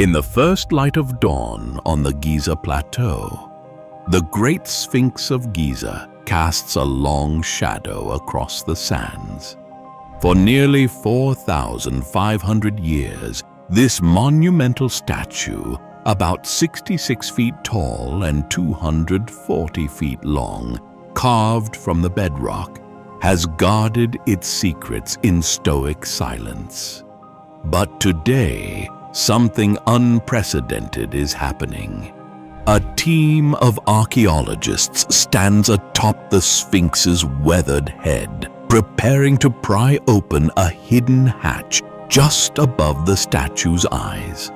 In the first light of dawn on the Giza Plateau, the Great Sphinx of Giza casts a long shadow across the sands. For nearly 4,500 years, this monumental statue, about 66 feet tall and 240 feet long, carved from the bedrock, has guarded its secrets in stoic silence. But today, something unprecedented is happening. A team of archaeologists stands atop the Sphinx's weathered head, preparing to pry open a hidden hatch just above the statue's eyes.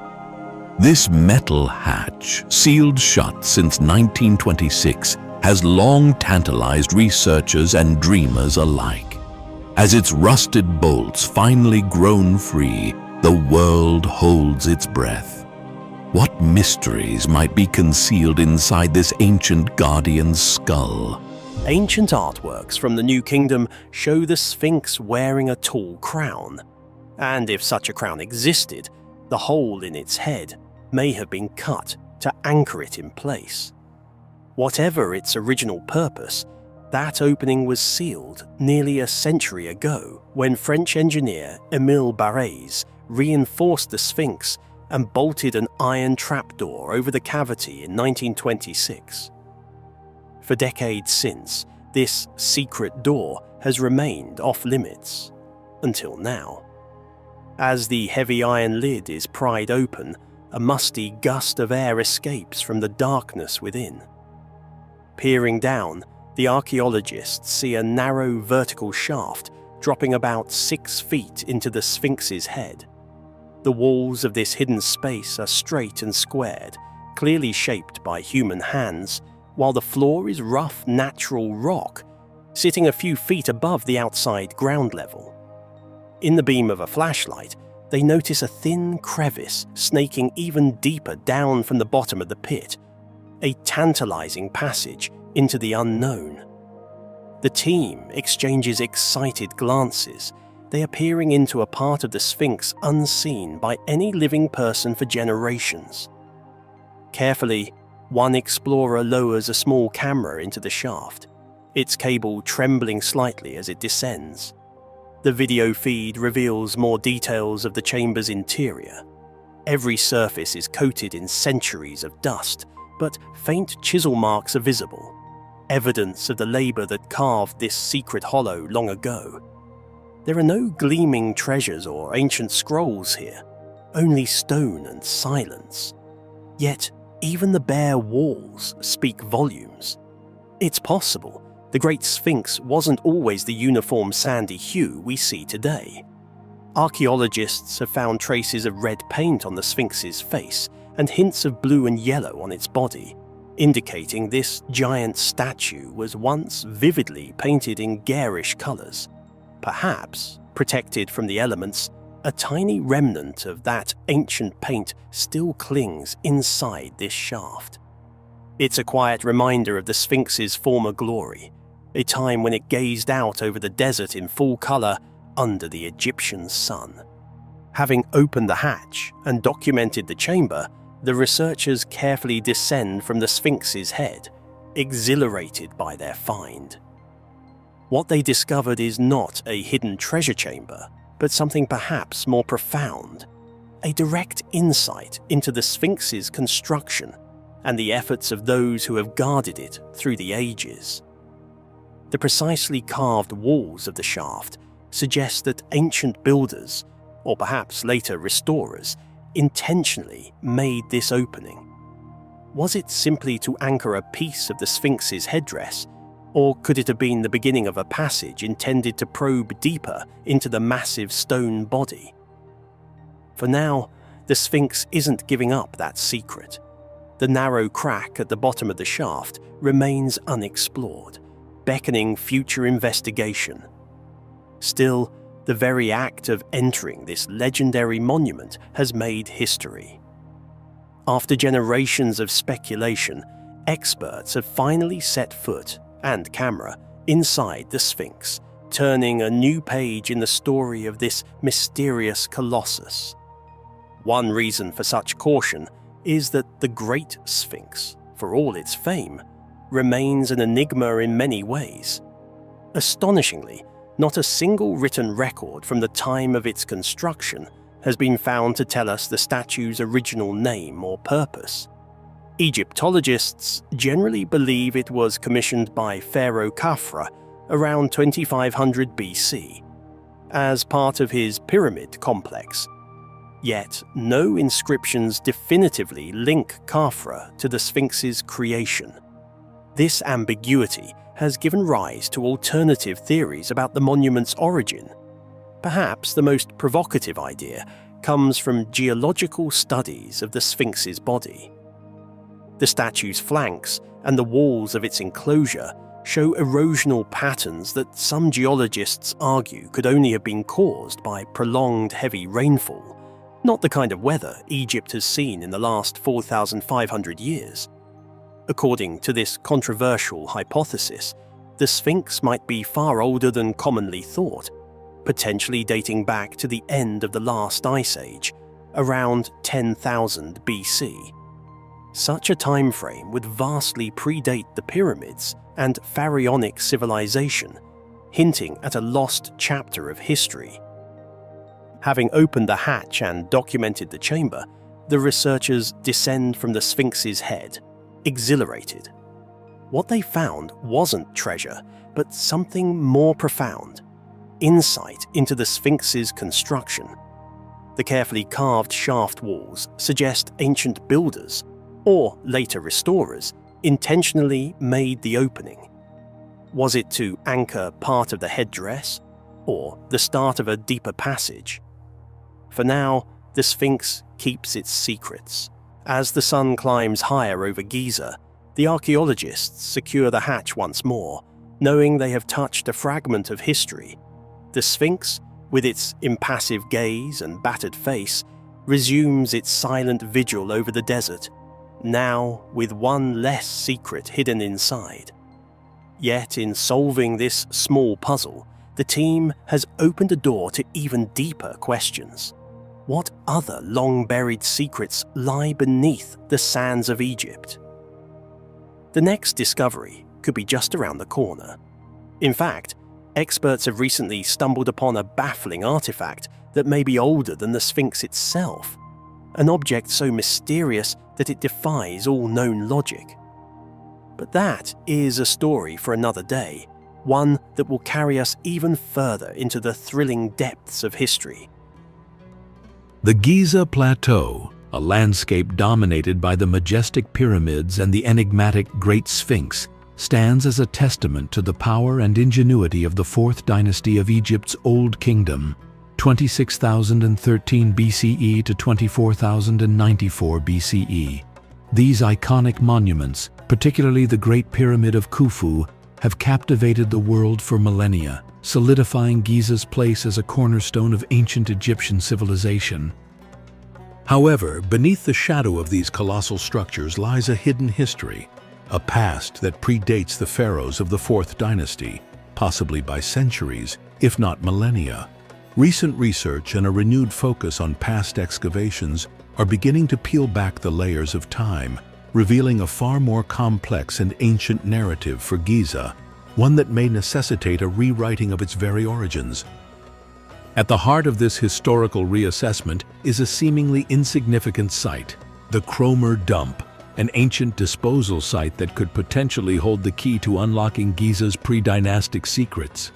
This metal hatch, sealed shut since 1926, has long tantalized researchers and dreamers alike. As its rusted bolts finally grown free, the world holds its breath. What mysteries might be concealed inside this ancient guardian's skull? Ancient artworks from the New Kingdom show the Sphinx wearing a tall crown. And if such a crown existed, the hole in its head may have been cut to anchor it in place. Whatever its original purpose, that opening was sealed nearly a century ago when French engineer Émile Barrès reinforced the Sphinx and bolted an iron trapdoor over the cavity in 1926. For decades since, this secret door has remained off-limits, until now. As the heavy iron lid is pried open, a musty gust of air escapes from the darkness within. Peering down, the archaeologists see a narrow vertical shaft dropping about 6 feet into the Sphinx's head. The walls of this hidden space are straight and squared, clearly shaped by human hands, while the floor is rough, natural rock, sitting a few feet above the outside ground level. In the beam of a flashlight, they notice a thin crevice snaking even deeper down from the bottom of the pit, a tantalizing passage into the unknown. The team exchanges excited glances, they are peering into a part of the Sphinx unseen by any living person for generations. Carefully, one explorer lowers a small camera into the shaft, its cable trembling slightly as it descends. The video feed reveals more details of the chamber's interior. Every surface is coated in centuries of dust, but faint chisel marks are visible, evidence of the labor that carved this secret hollow long ago. There are no gleaming treasures or ancient scrolls here, only stone and silence. Yet, even the bare walls speak volumes. It's possible the Great Sphinx wasn't always the uniform sandy hue we see today. Archaeologists have found traces of red paint on the Sphinx's face and hints of blue and yellow on its body, indicating this giant statue was once vividly painted in garish colors. Perhaps, protected from the elements, a tiny remnant of that ancient paint still clings inside this shaft. It's a quiet reminder of the Sphinx's former glory, a time when it gazed out over the desert in full color under the Egyptian sun. Having opened the hatch and documented the chamber, the researchers carefully descend from the Sphinx's head, exhilarated by their find. What they discovered is not a hidden treasure chamber, but something perhaps more profound, a direct insight into the Sphinx's construction and the efforts of those who have guarded it through the ages. The precisely carved walls of the shaft suggest that ancient builders, or perhaps later restorers, intentionally made this opening. Was it simply to anchor a piece of the Sphinx's headdress, or could it have been the beginning of a passage intended to probe deeper into the massive stone body? For now, the Sphinx isn't giving up that secret. The narrow crack at the bottom of the shaft remains unexplored, beckoning future investigation. Still, the very act of entering this legendary monument has made history. After generations of speculation, experts have finally set foot and camera inside the Sphinx, turning a new page in the story of this mysterious colossus. One reason for such caution is that the Great Sphinx, for all its fame, remains an enigma in many ways. Astonishingly, not a single written record from the time of its construction has been found to tell us the statue's original name or purpose. Egyptologists generally believe it was commissioned by Pharaoh Khafra around 2500 BC as part of his pyramid complex. Yet, no inscriptions definitively link Khafra to the Sphinx's creation. This ambiguity has given rise to alternative theories about the monument's origin. Perhaps the most provocative idea comes from geological studies of the Sphinx's body. The statue's flanks and the walls of its enclosure show erosional patterns that some geologists argue could only have been caused by prolonged heavy rainfall, not the kind of weather Egypt has seen in the last 4,500 years. According to this controversial hypothesis, the Sphinx might be far older than commonly thought, potentially dating back to the end of the last ice age, around 10,000 BC. Such a time frame would vastly predate the pyramids and pharaonic civilization, hinting at a lost chapter of history. Having opened the hatch and documented the chamber, the researchers descend from the Sphinx's head, exhilarated. What they found wasn't treasure, but something more profound: insight into the Sphinx's construction. The carefully carved shaft walls suggest ancient builders, or later restorers, intentionally made the opening. Was it to anchor part of the headdress, or the start of a deeper passage? For now, the Sphinx keeps its secrets. As the sun climbs higher over Giza, the archaeologists secure the hatch once more, knowing they have touched a fragment of history. The Sphinx, with its impassive gaze and battered face, resumes its silent vigil over the desert, now with one less secret hidden inside. Yet in solving this small puzzle, the team has opened a door to even deeper questions. What other long-buried secrets lie beneath the sands of Egypt? The next discovery could be just around the corner. In fact, experts have recently stumbled upon a baffling artifact that may be older than the Sphinx itself, an object so mysterious that it defies all known logic. But that is a story for another day, one that will carry us even further into the thrilling depths of history. The Giza Plateau, a landscape dominated by the majestic pyramids and the enigmatic Great Sphinx, stands as a testament to the power and ingenuity of the Fourth Dynasty of Egypt's Old Kingdom, 26,013 BCE to 24,094 BCE. These iconic monuments, particularly the Great Pyramid of Khufu, have captivated the world for millennia, solidifying Giza's place as a cornerstone of ancient Egyptian civilization. However, beneath the shadow of these colossal structures lies a hidden history, a past that predates the pharaohs of the Fourth Dynasty, possibly by centuries, if not millennia. Recent research and a renewed focus on past excavations are beginning to peel back the layers of time, revealing a far more complex and ancient narrative for Giza, one that may necessitate a rewriting of its very origins. At the heart of this historical reassessment is a seemingly insignificant site, the Kromer Dump, an ancient disposal site that could potentially hold the key to unlocking Giza's pre-dynastic secrets.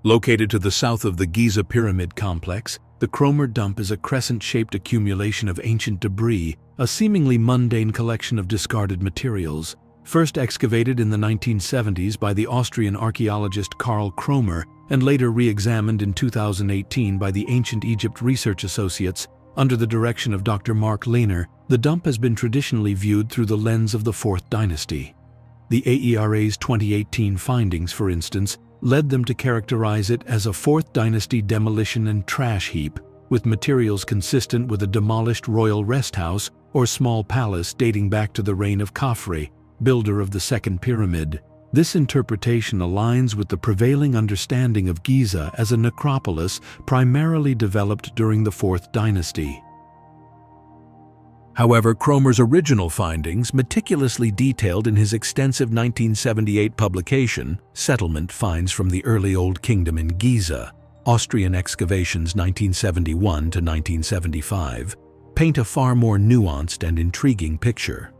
Located to the south of the Giza Pyramid complex, the Kromer Dump is a crescent-shaped accumulation of ancient debris, a seemingly mundane collection of discarded materials. First excavated in the 1970s by the Austrian archaeologist Karl Kromer and later re-examined in 2018 by the Ancient Egypt Research Associates under the direction of Dr. Mark Lehner, the dump has been traditionally viewed through the lens of the Fourth Dynasty. The AERA's 2018 findings, for instance, led them to characterize it as a Fourth Dynasty demolition and trash heap, with materials consistent with a demolished royal rest house or small palace dating back to the reign of Khafre, builder of the second pyramid. This interpretation aligns with the prevailing understanding of Giza as a necropolis primarily developed during the 4th dynasty. However, Kromer's original findings, meticulously detailed in his extensive 1978 publication, Settlement Finds from the Early Old Kingdom in Giza, Austrian Excavations 1971 to 1975, paint a far more nuanced and intriguing picture.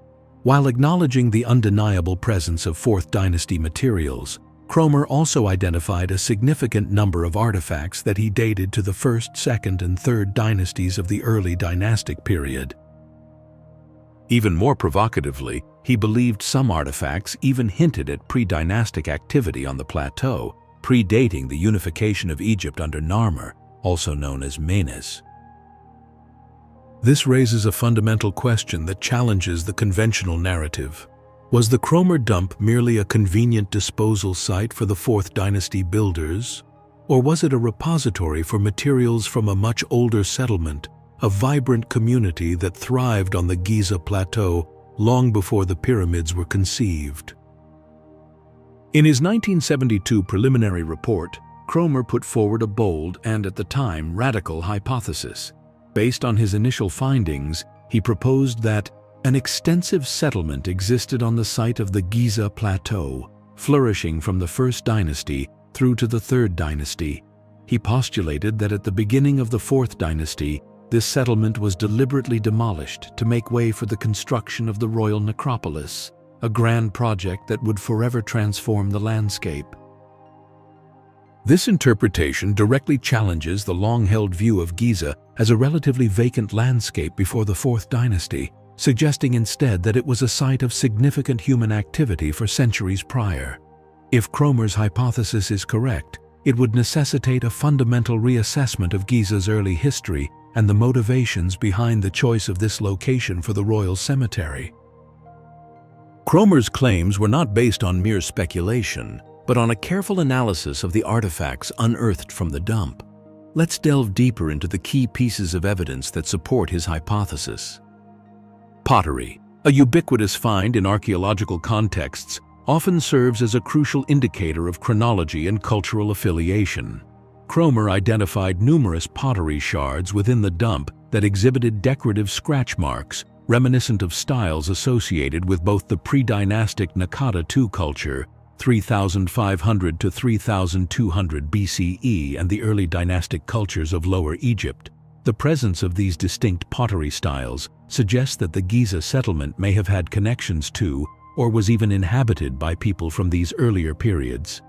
While acknowledging the undeniable presence of 4th dynasty materials, Kromer also identified a significant number of artifacts that he dated to the 1st, 2nd, and 3rd dynasties of the early dynastic period. Even more provocatively, he believed some artifacts even hinted at pre-dynastic activity on the plateau, predating the unification of Egypt under Narmer, also known as Menes. This raises a fundamental question that challenges the conventional narrative. Was the Kromer Dump merely a convenient disposal site for the 4th dynasty builders, or was it a repository for materials from a much older settlement, a vibrant community that thrived on the Giza Plateau long before the pyramids were conceived? In his 1972 preliminary report, Kromer put forward a bold and, at the time, radical hypothesis. Based on his initial findings, he proposed that an extensive settlement existed on the site of the Giza Plateau, flourishing from the 1st dynasty through to the 3rd dynasty. He postulated that at the beginning of the 4th dynasty, this settlement was deliberately demolished to make way for the construction of the royal necropolis, a grand project that would forever transform the landscape. This interpretation directly challenges the long-held view of Giza as a relatively vacant landscape before the 4th dynasty, suggesting instead that it was a site of significant human activity for centuries prior. If Kromer's hypothesis is correct, it would necessitate a fundamental reassessment of Giza's early history and the motivations behind the choice of this location for the royal cemetery. Kromer's claims were not based on mere speculation, but on a careful analysis of the artifacts unearthed from the dump. Let's delve deeper into the key pieces of evidence that support his hypothesis. Pottery, a ubiquitous find in archaeological contexts, often serves as a crucial indicator of chronology and cultural affiliation. Kromer identified numerous pottery shards within the dump that exhibited decorative scratch marks, reminiscent of styles associated with both the pre-dynastic Naqada II culture, 3500 to 3200 BCE, and the early dynastic cultures of Lower Egypt. The presence of these distinct pottery styles suggests that the Giza settlement may have had connections to, or was even inhabited by people from these earlier periods.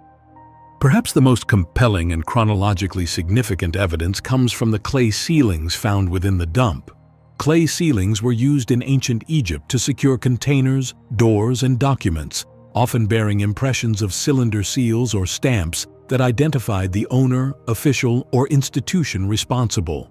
Perhaps the most compelling and chronologically significant evidence comes from the clay ceilings found within the dump. Clay ceilings were used in ancient Egypt to secure containers, doors, and documents, often bearing impressions of cylinder seals or stamps that identified the owner, official, or institution responsible.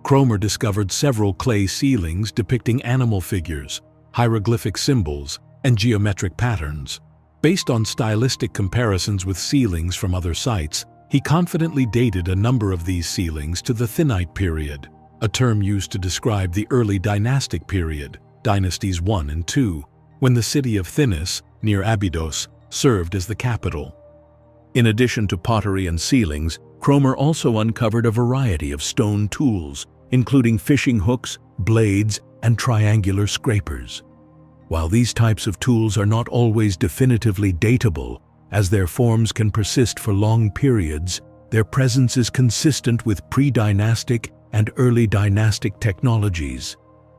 Kromer discovered several clay ceilings depicting animal figures, hieroglyphic symbols, and geometric patterns. Based on stylistic comparisons with ceilings from other sites, he confidently dated a number of these ceilings to the Thinite period, a term used to describe the early dynastic period, dynasties 1 and 2, when the city of Thinis, near Abydos, served as the capital. In addition to pottery and ceilings, Kromer also uncovered a variety of stone tools, including fishing hooks, blades, and triangular scrapers. While these types of tools are not always definitively datable, as their forms can persist for long periods, their presence is consistent with pre-dynastic and early dynastic technologies.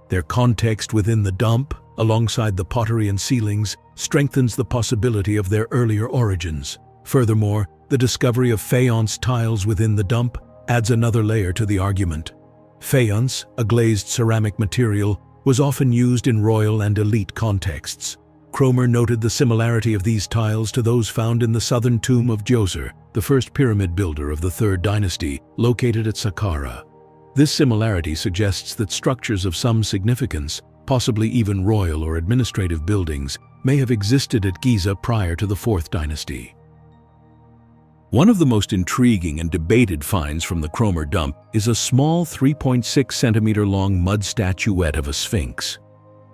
Their context within the dump, alongside the pottery and ceilings, strengthens the possibility of their earlier origins. Furthermore, the discovery of faience tiles within the dump adds another layer to the argument. Faience, a glazed ceramic material, was often used in royal and elite contexts. Kromer noted the similarity of these tiles to those found in the southern tomb of Djoser, the first pyramid builder of the 3rd dynasty, located at Saqqara. This similarity suggests that structures of some significance, possibly even royal or administrative buildings, may have existed at Giza prior to the 4th dynasty. One of the most intriguing and debated finds from the Kromer Dump is a small 3.6 centimeter long mud statuette of a sphinx.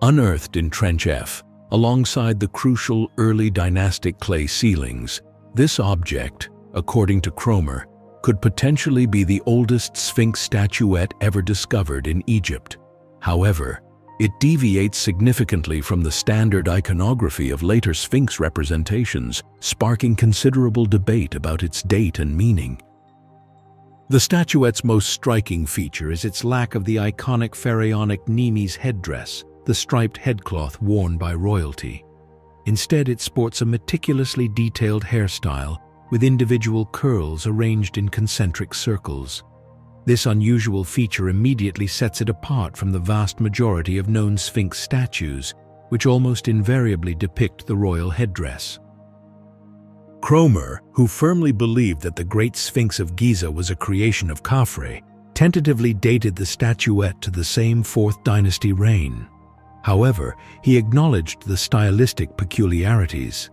Unearthed in Trench F, alongside the crucial early dynastic clay ceilings, this object, according to Kromer, could potentially be the oldest sphinx statuette ever discovered in Egypt. However, it deviates significantly from the standard iconography of later sphinx representations, sparking considerable debate about its date and meaning. The statuette's most striking feature is its lack of the iconic pharaonic Nemes headdress, the striped headcloth worn by royalty. Instead, it sports a meticulously detailed hairstyle with individual curls arranged in concentric circles. This unusual feature immediately sets it apart from the vast majority of known Sphinx statues, which almost invariably depict the royal headdress. Kromer, who firmly believed that the Great Sphinx of Giza was a creation of Khafre, tentatively dated the statuette to the same 4th dynasty reign. However, he acknowledged the stylistic peculiarities.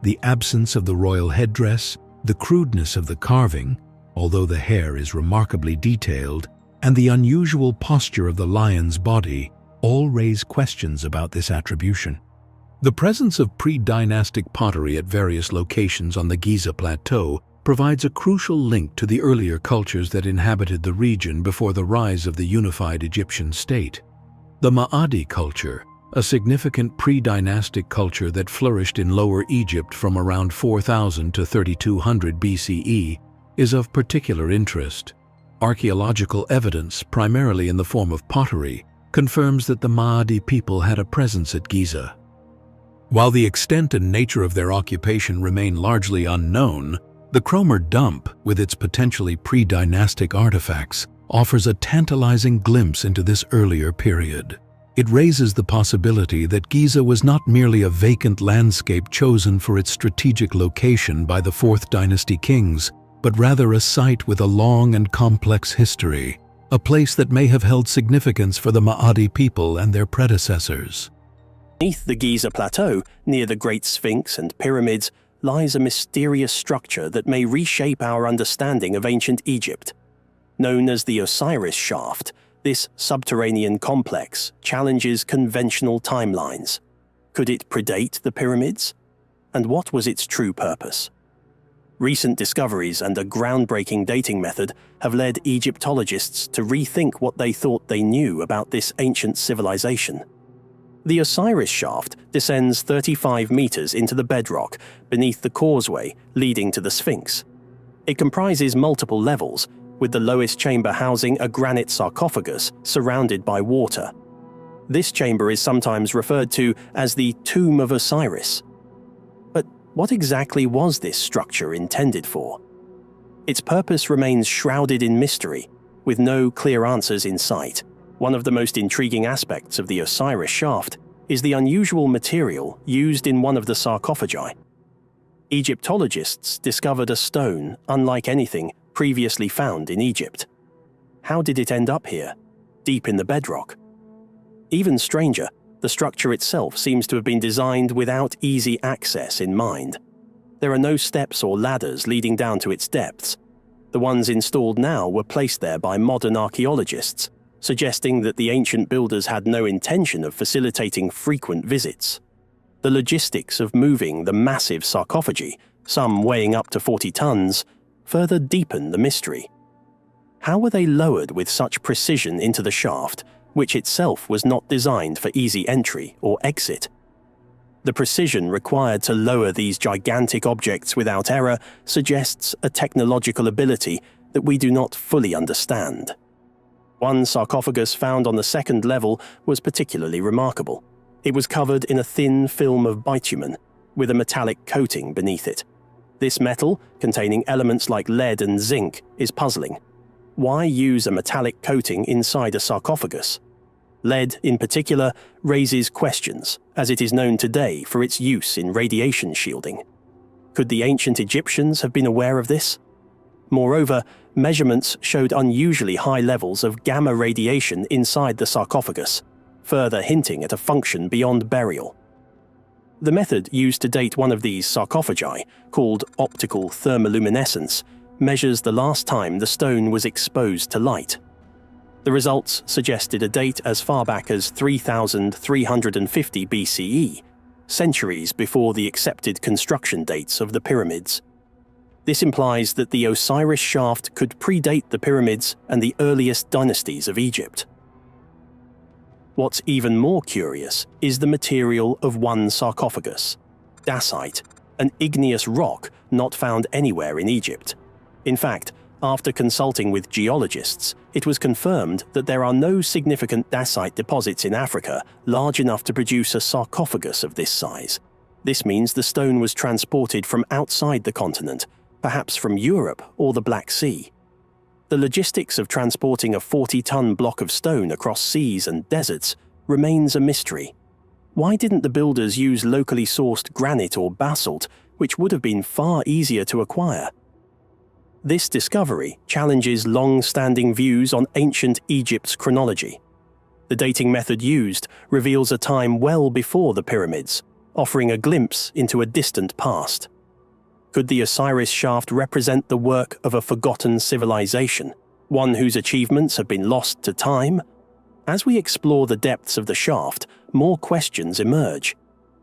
The absence of the royal headdress, the crudeness of the carving, although the hair is remarkably detailed, and the unusual posture of the lion's body all raise questions about this attribution. The presence of pre-dynastic pottery at various locations on the Giza Plateau provides a crucial link to the earlier cultures that inhabited the region before the rise of the unified Egyptian state. The Ma'adi culture, a significant pre-dynastic culture that flourished in Lower Egypt from around 4000 to 3200 BCE, is of particular interest. Archaeological evidence, primarily in the form of pottery, confirms that the Ma'adi people had a presence at Giza. While the extent and nature of their occupation remain largely unknown, the Kromer Dump, with its potentially pre-dynastic artifacts, offers a tantalizing glimpse into this earlier period. It raises the possibility that Giza was not merely a vacant landscape chosen for its strategic location by the 4th dynasty kings, but rather a site with a long and complex history, a place that may have held significance for the Ma'adi people and their predecessors. Beneath the Giza Plateau, near the Great Sphinx and pyramids, lies a mysterious structure that may reshape our understanding of ancient Egypt. Known as the Osiris Shaft, this subterranean complex challenges conventional timelines. Could it predate the pyramids? And what was its true purpose? Recent discoveries and a groundbreaking dating method have led Egyptologists to rethink what they thought they knew about this ancient civilization. The Osiris Shaft descends 35 meters into the bedrock beneath the causeway leading to the Sphinx. It comprises multiple levels, with the lowest chamber housing a granite sarcophagus surrounded by water. This chamber is sometimes referred to as the Tomb of Osiris. But what exactly was this structure intended for? Its purpose remains shrouded in mystery, with no clear answers in sight. One of the most intriguing aspects of the Osiris Shaft is the unusual material used in one of the sarcophagi. Egyptologists discovered a stone unlike anything previously found in Egypt. How did it end up here, deep in the bedrock? Even stranger, the structure itself seems to have been designed without easy access in mind. There are no steps or ladders leading down to its depths. The ones installed now were placed there by modern archaeologists, suggesting that the ancient builders had no intention of facilitating frequent visits. The logistics of moving the massive sarcophagi, some weighing up to 40 tons, further deepen the mystery. How were they lowered with such precision into the shaft, which itself was not designed for easy entry or exit? The precision required to lower these gigantic objects without error suggests a technological ability that we do not fully understand. One sarcophagus found on the second level was particularly remarkable. It was covered in a thin film of bitumen, with a metallic coating beneath it. This metal, containing elements like lead and zinc, is puzzling. Why use a metallic coating inside a sarcophagus? Lead, in particular, raises questions, as it is known today for its use in radiation shielding. Could the ancient Egyptians have been aware of this? Moreover, measurements showed unusually high levels of gamma radiation inside the sarcophagus, further hinting at a function beyond burial. The method used to date one of these sarcophagi, called optical thermoluminescence, measures the last time the stone was exposed to light. The results suggested a date as far back as 3,350 BCE, centuries before the accepted construction dates of the pyramids. This implies that the Osiris shaft could predate the pyramids and the earliest dynasties of Egypt. What's even more curious is the material of one sarcophagus, dacite, an igneous rock not found anywhere in Egypt. In fact, after consulting with geologists, it was confirmed that there are no significant dacite deposits in Africa large enough to produce a sarcophagus of this size. This means the stone was transported from outside the continent, perhaps from Europe or the Black Sea. The logistics of transporting a 40-ton block of stone across seas and deserts remains a mystery. Why didn't the builders use locally sourced granite or basalt, which would have been far easier to acquire? This discovery challenges long-standing views on ancient Egypt's chronology. The dating method used reveals a time well before the pyramids, offering a glimpse into a distant past. Could the Osiris shaft represent the work of a forgotten civilization, one whose achievements have been lost to time? As we explore the depths of the shaft, more questions emerge.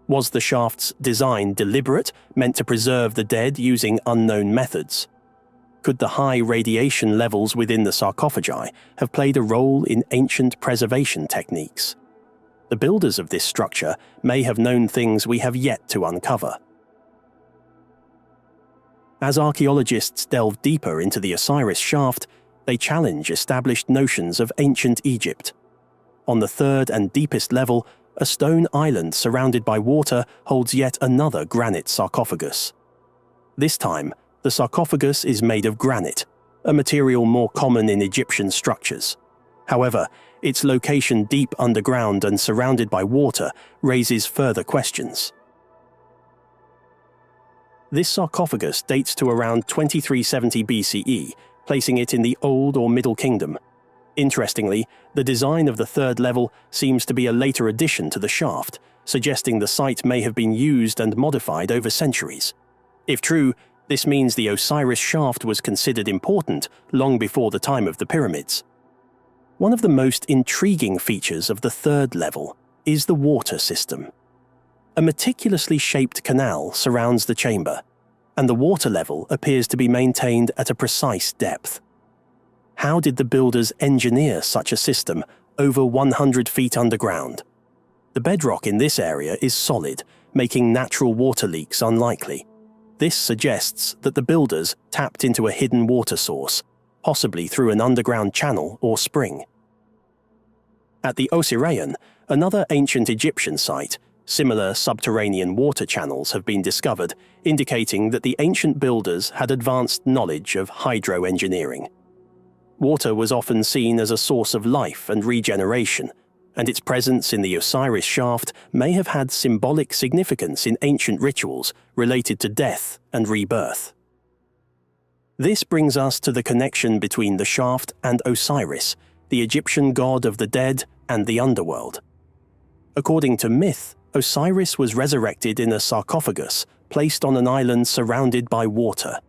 Was the shaft's design deliberate, meant to preserve the dead using unknown methods? Could the high radiation levels within the sarcophagi have played a role in ancient preservation techniques? The builders of this structure may have known things we have yet to uncover. As archaeologists delve deeper into the Osiris shaft, they challenge established notions of ancient Egypt. On the third and deepest level, a stone island surrounded by water holds yet another granite sarcophagus. This time, the sarcophagus is made of granite, a material more common in Egyptian structures. However, its location deep underground and surrounded by water raises further questions. This sarcophagus dates to around 2370 BCE, placing it in the Old or Middle Kingdom. Interestingly, the design of the third level seems to be a later addition to the shaft, suggesting the site may have been used and modified over centuries. If true, this means the Osiris shaft was considered important long before the time of the pyramids. One of the most intriguing features of the third level is the water system. A meticulously shaped canal surrounds the chamber, and the water level appears to be maintained at a precise depth. How did the builders engineer such a system over 100 feet underground? The bedrock in this area is solid, making natural water leaks unlikely. This suggests that the builders tapped into a hidden water source, possibly through an underground channel or spring. At the Osirian, another ancient Egyptian site, similar subterranean water channels have been discovered, indicating that the ancient builders had advanced knowledge of hydroengineering. Water was often seen as a source of life and regeneration, and its presence in the Osiris shaft may have had symbolic significance in ancient rituals related to death and rebirth. This brings us to the connection between the shaft and Osiris, the Egyptian god of the dead and the underworld. According to myth, Osiris was resurrected in a sarcophagus placed on an island surrounded by water.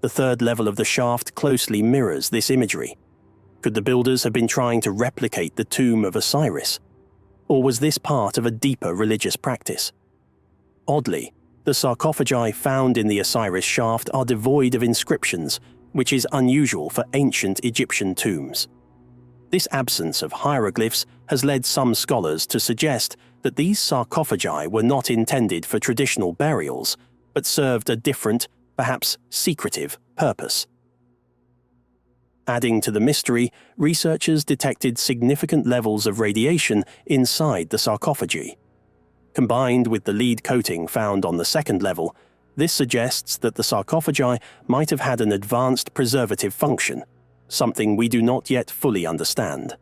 The third level of the shaft closely mirrors this imagery. Could the builders have been trying to replicate the tomb of Osiris? Or was this part of a deeper religious practice? Oddly, the sarcophagi found in the Osiris shaft are devoid of inscriptions, which is unusual for ancient Egyptian tombs. This absence of hieroglyphs has led some scholars to suggest that these sarcophagi were not intended for traditional burials, but served a different, perhaps secretive, purpose. Adding to the mystery, researchers detected significant levels of radiation inside the sarcophagi. Combined with the lead coating found on the second level, this suggests that the sarcophagi might have had an advanced preservative function, something we do not yet fully understand.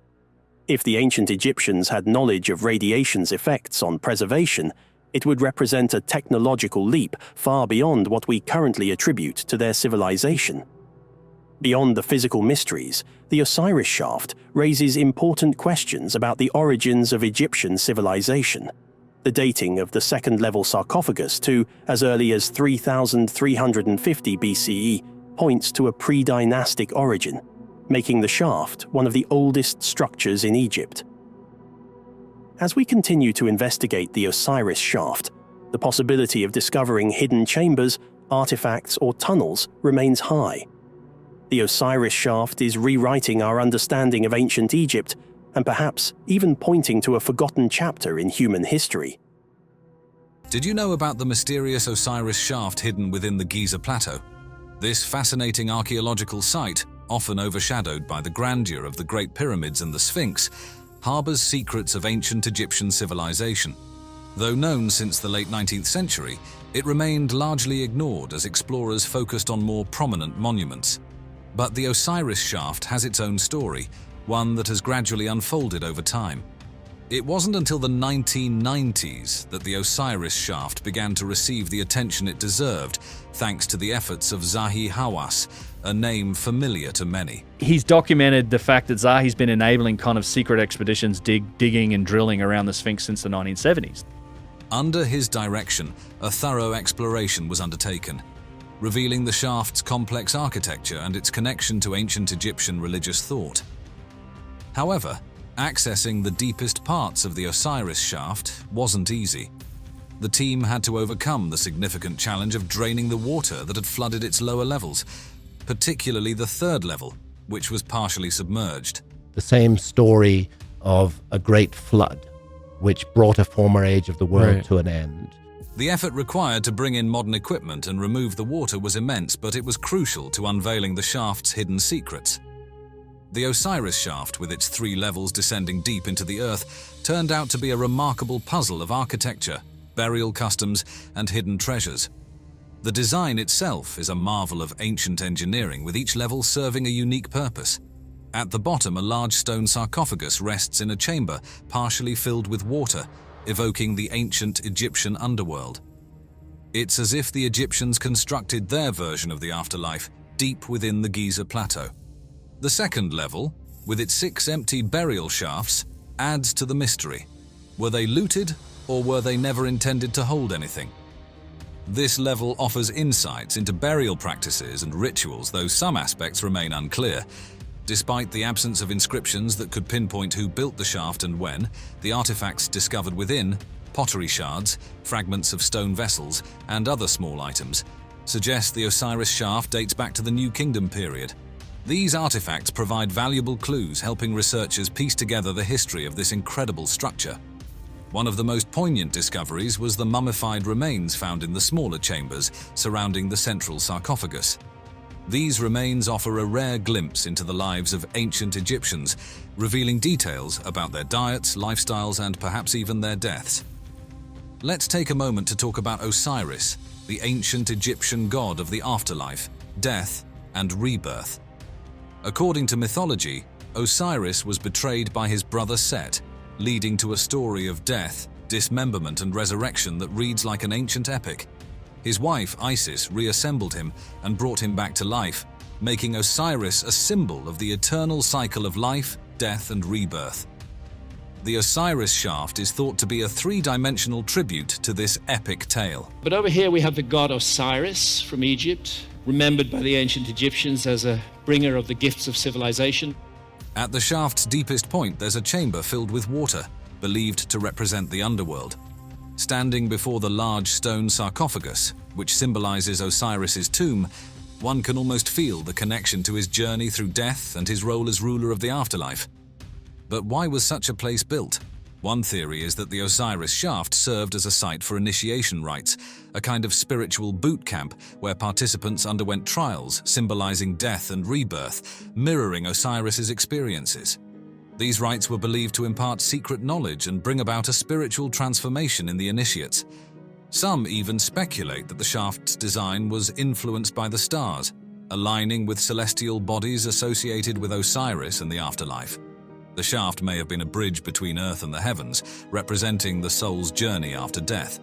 If the ancient Egyptians had knowledge of radiation's effects on preservation, it would represent a technological leap far beyond what we currently attribute to their civilization. Beyond the physical mysteries, the Osiris shaft raises important questions about the origins of Egyptian civilization. The dating of the second-level sarcophagus to as early as 3350 BCE points to a pre-dynastic origin, making the shaft one of the oldest structures in Egypt. As we continue to investigate the Osiris shaft, the possibility of discovering hidden chambers, artifacts, or tunnels remains high. The Osiris shaft is rewriting our understanding of ancient Egypt and perhaps even pointing to a forgotten chapter in human history. Did you know about the mysterious Osiris shaft hidden within the Giza Plateau? This fascinating archaeological site, often overshadowed by the grandeur of the Great Pyramids and the Sphinx, harbors secrets of ancient Egyptian civilization. Though known since the late 19th century, it remained largely ignored as explorers focused on more prominent monuments. But the Osiris shaft has its own story, one that has gradually unfolded over time. It wasn't until the 1990s that the Osiris shaft began to receive the attention it deserved, thanks to the efforts of Zahi Hawass, a name familiar to many. He's documented the fact that Zahi's been enabling kind of secret expeditions digging and drilling around the Sphinx since the 1970s. Under his direction, a thorough exploration was undertaken, revealing the shaft's complex architecture and its connection to ancient Egyptian religious thought. However, accessing the deepest parts of the Osiris shaft wasn't easy. The team had to overcome the significant challenge of draining the water that had flooded its lower levels, particularly the third level, which was partially submerged. The same story of a great flood, which brought a former age of the world to an end. The effort required to bring in modern equipment and remove the water was immense, but it was crucial to unveiling the shaft's hidden secrets. The Osiris shaft, with its 3 levels descending deep into the earth, turned out to be a remarkable puzzle of architecture, burial customs, and hidden treasures. The design itself is a marvel of ancient engineering, with each level serving a unique purpose. At the bottom, a large stone sarcophagus rests in a chamber partially filled with water, evoking the ancient Egyptian underworld. It's as if the Egyptians constructed their version of the afterlife deep within the Giza Plateau. The second level, with its 6 empty burial shafts, adds to the mystery. Were they looted, or were they never intended to hold anything? This level offers insights into burial practices and rituals, though some aspects remain unclear. Despite the absence of inscriptions that could pinpoint who built the shaft and when, the artifacts discovered within, pottery shards, fragments of stone vessels, and other small items, suggest the Osiris shaft dates back to the New Kingdom period. These artifacts provide valuable clues, helping researchers piece together the history of this incredible structure. One of the most poignant discoveries was the mummified remains found in the smaller chambers surrounding the central sarcophagus. These remains offer a rare glimpse into the lives of ancient Egyptians, revealing details about their diets, lifestyles, and perhaps even their deaths. Let's take a moment to talk about Osiris, the ancient Egyptian god of the afterlife, death, and rebirth. According to mythology, Osiris was betrayed by his brother Set, leading to a story of death, dismemberment, and resurrection that reads like an ancient epic. His wife, Isis, reassembled him and brought him back to life, making Osiris a symbol of the eternal cycle of life, death, and rebirth. The Osiris shaft is thought to be a 3-dimensional tribute to this epic tale. But over here we have the god Osiris from Egypt, remembered by the ancient Egyptians as a bringer of the gifts of civilization. At the shaft's deepest point, there's a chamber filled with water, believed to represent the underworld. Standing before the large stone sarcophagus, which symbolizes Osiris's tomb, one can almost feel the connection to his journey through death and his role as ruler of the afterlife. But why was such a place built? One theory is that the Osiris shaft served as a site for initiation rites, a kind of spiritual boot camp where participants underwent trials symbolizing death and rebirth, mirroring Osiris's experiences. These rites were believed to impart secret knowledge and bring about a spiritual transformation in the initiates. Some even speculate that the shaft's design was influenced by the stars, aligning with celestial bodies associated with Osiris and the afterlife. The shaft may have been a bridge between Earth and the heavens, representing the soul's journey after death.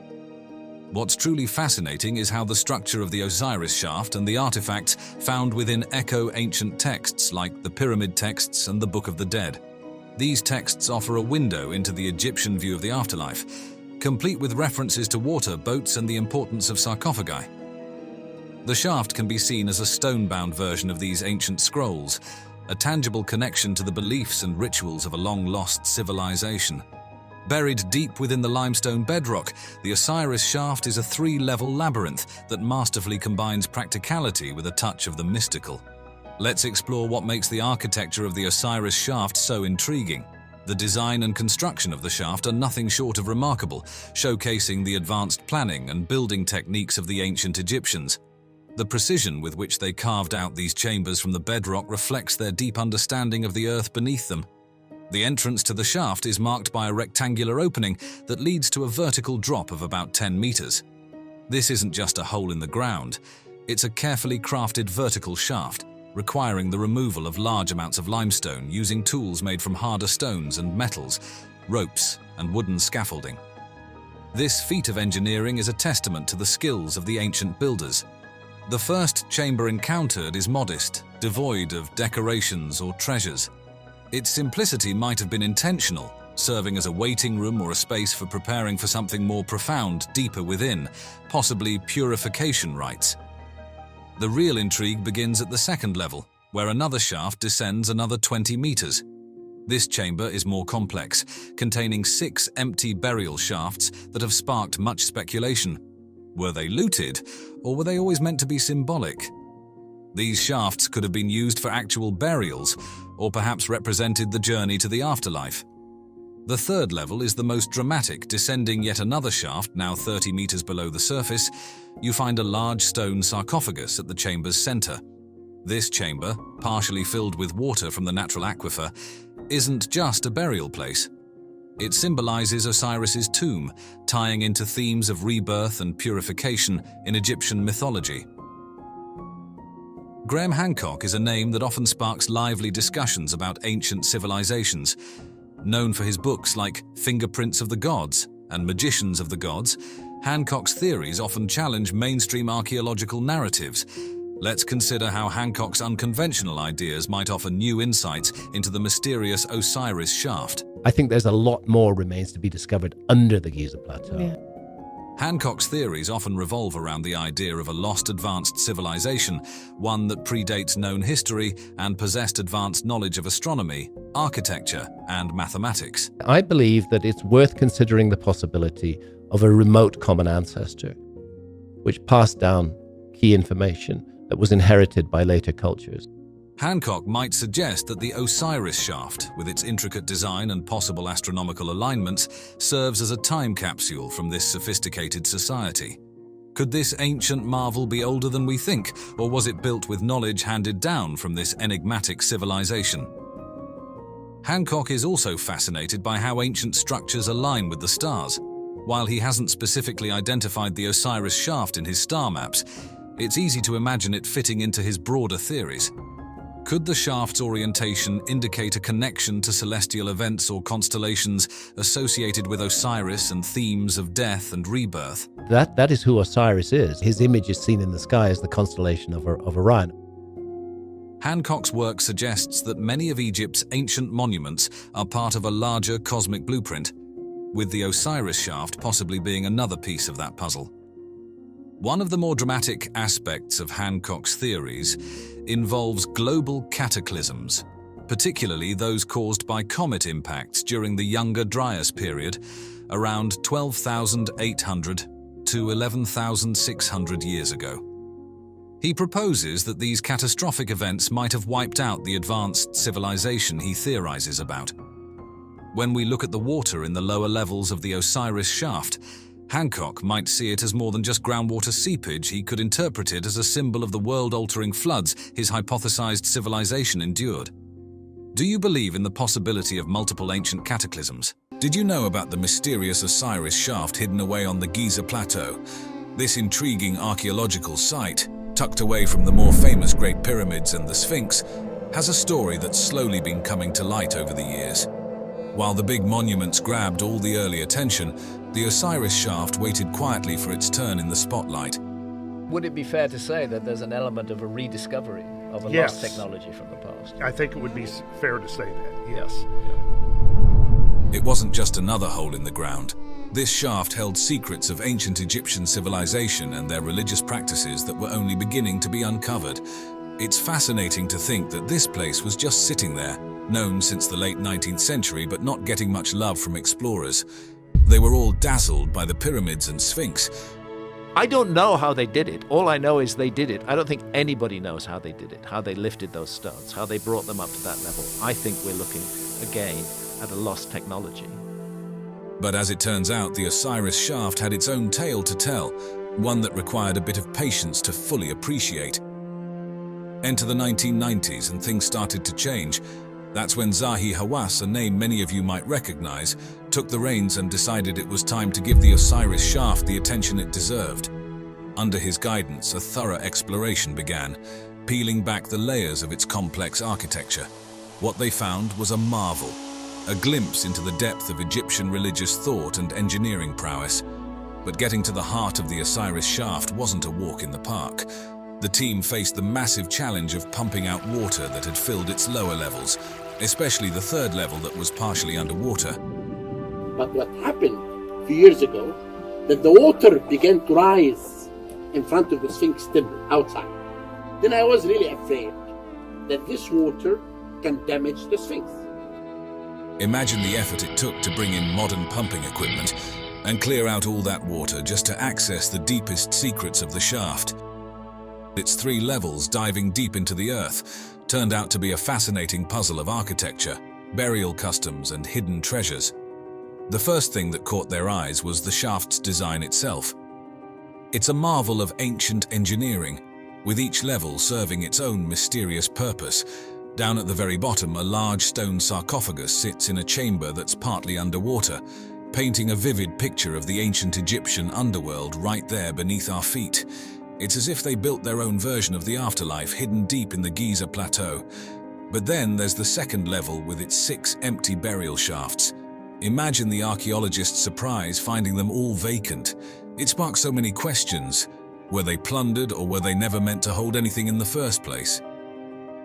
What's truly fascinating is how the structure of the Osiris shaft and the artifacts found within echo ancient texts like the Pyramid texts and the Book of the Dead. These texts offer a window into the Egyptian view of the afterlife. complete with references to water, boats, and the importance of sarcophagi. The shaft can be seen as a stone-bound version of these ancient scrolls, a tangible connection to the beliefs and rituals of a long-lost civilization. Buried deep within the limestone bedrock, the Osiris shaft is a three-level labyrinth that masterfully combines practicality with a touch of the mystical. Let's explore what makes the architecture of the Osiris shaft so intriguing. The design and construction of the shaft are nothing short of remarkable, showcasing the advanced planning and building techniques of the ancient Egyptians. The precision with which they carved out these chambers from the bedrock reflects their deep understanding of the earth beneath them. The entrance to the shaft is marked by a rectangular opening that leads to a vertical drop of about 10 meters. This isn't just a hole in the ground, it's a carefully crafted vertical shaft, requiring the removal of large amounts of limestone using tools made from harder stones and metals, ropes, and wooden scaffolding. This feat of engineering is a testament to the skills of the ancient builders. The first chamber encountered is modest, devoid of decorations or treasures. Its simplicity might have been intentional, serving as a waiting room or a space for preparing for something more profound deeper within, possibly purification rites. The real intrigue begins at the second level, where another shaft descends another 20 meters. This chamber is more complex, containing 6 empty burial shafts that have sparked much speculation. Were they looted, or were they always meant to be symbolic? These shafts could have been used for actual burials, or perhaps represented the journey to the afterlife. The third level is the most dramatic. Descending yet another shaft, now 30 meters below the surface, you find a large stone sarcophagus at the chamber's center. This chamber, partially filled with water from the natural aquifer, isn't just a burial place. It symbolizes Osiris's tomb, tying into themes of rebirth and purification in Egyptian mythology. Graham Hancock is a name that often sparks lively discussions about ancient civilizations. Known for his books like Fingerprints of the Gods and Magicians of the Gods, Hancock's theories often challenge mainstream archaeological narratives. Let's consider how Hancock's unconventional ideas might offer new insights into the mysterious Osiris shaft. I think there's a lot more remains to be discovered under the Giza Plateau. Yeah. Hancock's theories often revolve around the idea of a lost advanced civilization, one that predates known history and possessed advanced knowledge of astronomy, architecture, and mathematics. I believe that it's worth considering the possibility of a remote common ancestor, which passed down key information that was inherited by later cultures. Hancock might suggest that the Osiris shaft, with its intricate design and possible astronomical alignments, serves as a time capsule from this sophisticated society. Could this ancient marvel be older than we think, or was it built with knowledge handed down from this enigmatic civilization? Hancock is also fascinated by how ancient structures align with the stars. While he hasn't specifically identified the Osiris shaft in his star maps, it's easy to imagine it fitting into his broader theories. Could the shaft's orientation indicate a connection to celestial events or constellations associated with Osiris and themes of death and rebirth? That is who Osiris is. His image is seen in the sky as the constellation of Orion. Hancock's work suggests that many of Egypt's ancient monuments are part of a larger cosmic blueprint, with the Osiris shaft possibly being another piece of that puzzle. One of the more dramatic aspects of Hancock's theories involves global cataclysms, particularly those caused by comet impacts during the Younger Dryas period, around 12,800 to 11,600 years ago. He proposes that these catastrophic events might have wiped out the advanced civilization he theorizes about. When we look at the water in the lower levels of the Osiris shaft, Hancock might see it as more than just groundwater seepage. He could interpret it as a symbol of the world-altering floods his hypothesized civilization endured. Do you believe in the possibility of multiple ancient cataclysms? Did you know about the mysterious Osiris shaft hidden away on the Giza Plateau? This intriguing archaeological site, tucked away from the more famous Great Pyramids and the Sphinx, has a story that's slowly been coming to light over the years. While the big monuments grabbed all the early attention, the Osiris shaft waited quietly for its turn in the spotlight. Would it be fair to say that there's an element of a rediscovery of a Yes. lost technology from the past? I think it would be fair to say that, yes. It wasn't just another hole in the ground. This shaft held secrets of ancient Egyptian civilization and their religious practices that were only beginning to be uncovered. It's fascinating to think that this place was just sitting there, known since the late 19th century but not getting much love from explorers. They were all dazzled by the pyramids and Sphinx. I don't know how they did it. All I know is they did it. I don't think anybody knows how they did it, how they lifted those stones, how they brought them up to that level. I think we're looking, again, at a lost technology. But as it turns out, the Osiris shaft had its own tale to tell, one that required a bit of patience to fully appreciate. Enter the 1990s and things started to change. That's when Zahi Hawass, a name many of you might recognize, took the reins and decided it was time to give the Osiris shaft the attention it deserved. Under his guidance, a thorough exploration began, peeling back the layers of its complex architecture. What they found was a marvel, a glimpse into the depth of Egyptian religious thought and engineering prowess. But getting to the heart of the Osiris shaft wasn't a walk in the park. The team faced the massive challenge of pumping out water that had filled its lower levels, especially the third level that was partially underwater. But what happened a few years ago, that the water began to rise in front of the Sphinx temple outside. Then I was really afraid that this water can damage the Sphinx. Imagine the effort it took to bring in modern pumping equipment and clear out all that water just to access the deepest secrets of the shaft. Its 3 levels diving deep into the earth turned out to be a fascinating puzzle of architecture, burial customs, and hidden treasures. The first thing that caught their eyes was the shaft's design itself. It's a marvel of ancient engineering, with each level serving its own mysterious purpose. Down at the very bottom, a large stone sarcophagus sits in a chamber that's partly underwater, painting a vivid picture of the ancient Egyptian underworld right there beneath our feet. It's as if they built their own version of the afterlife hidden deep in the Giza Plateau. But then there's the second level with its 6 empty burial shafts. Imagine the archaeologists' surprise finding them all vacant. It sparks so many questions. Were they plundered, or were they never meant to hold anything in the first place?